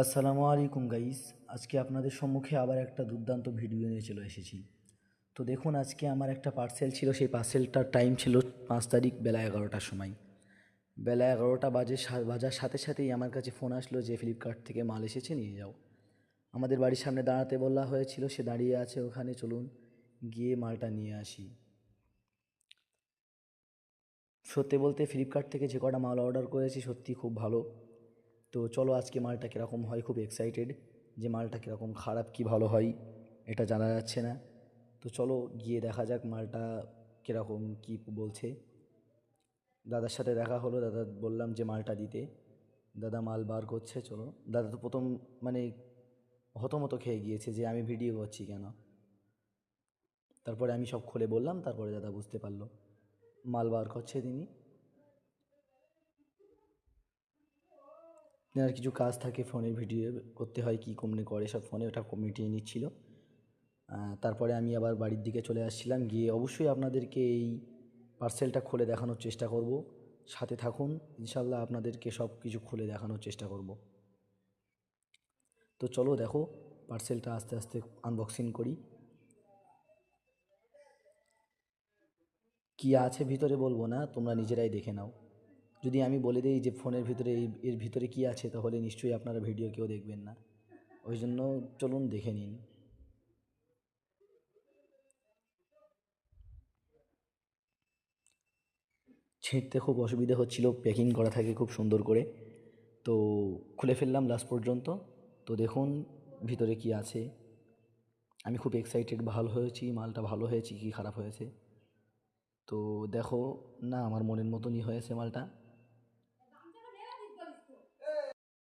আসসালামু আলাইকুম গাইস। আজকে আপনাদের সম্মুখে আবার একটা দুর্দান্ত ভিডিও নিয়ে চলে এসেছি। তো দেখুন, আজকে আমার একটা পার্সেল ছিল। সেই পার্সেলটার টাইম ছিল 5 তারিখ বেলা 11টার সময়। বেলা 11টা বাজার সাথে সাথেই আমার কাছে ফোন আসলো যে ফ্লিপকার্ট থেকে মাল এসেছে, নিয়ে যাও। আমাদের বাড়ির সামনে দাঁড়াতে বলা হয়েছিল, সে দাঁড়িয়ে আছে ওখানে। চলুন গিয়ে মালটা নিয়ে আসি। সত্যি বলতে ফ্লিপকার্ট থেকে যে কটা মাল অর্ডার করেছি সত্যি খুব ভালো। তো চলো আজকে মালটা কীরকম হয়, খুব এক্সাইটেড যে মালটা কীরকম, খারাপ কি ভালো হয় এটা জানা যাচ্ছে না। তো চলো গিয়ে দেখা যাক মালটা কীরকম কি বলছে। দাদার সাথে দেখা হলো, দাদা বললাম যে মালটা দিতে। দাদা মাল বার করছে। চলো, দাদা তো প্রথম মানে হতমত খেয়ে গিয়েছে যে আমি ভিডিও করছি কেন। তারপরে আমি সব খুলে বললাম, তারপরে দাদা বুঝতে পারলো। মাল বার করছে তিনি। আর কিছু কাজ থাকে ফোনে, ভিডিও করতে হয়, কী কমনে করে সব ফোনে, ওটা মিটিয়ে নিচ্ছিল। তারপরে আমি আবার বাড়ির দিকে চলে আসছিলাম। গিয়ে অবশ্যই আপনাদেরকে এই পার্সেলটা খুলে দেখানোর চেষ্টা করব। সাথে থাকুন, ইনশাল্লাহ আপনাদেরকে সব কিছু খুলে দেখানোর চেষ্টা করব। তো চলো দেখো পার্সেলটা আস্তে আস্তে আনবক্সিং করি। কী আছে ভিতরে বলবো না, তোমরা নিজেরাই দেখে নাও। যদি আমি বলে দিই যে ফোনের ভিতরে এর ভিতরে কী আছে, তাহলে নিশ্চয়ই আপনারা ভিডিও কেউ দেখবেন না। ওই জন্য চলুন দেখে নিন। ছিঁড়তে খুব অসুবিধা হচ্ছিল, প্যাকিং করা থাকে খুব সুন্দর করে। তো খুলে ফেললাম লাস্ট পর্যন্ত। তো দেখুন ভিতরে কি আছে। আমি খুব এক্সাইটেড, ভালো হয়েছি মালটা, ভালো হয়েছে কি খারাপ হয়েছে। তো দেখো, না আমার মনের মতনই হয়েছে মালটা।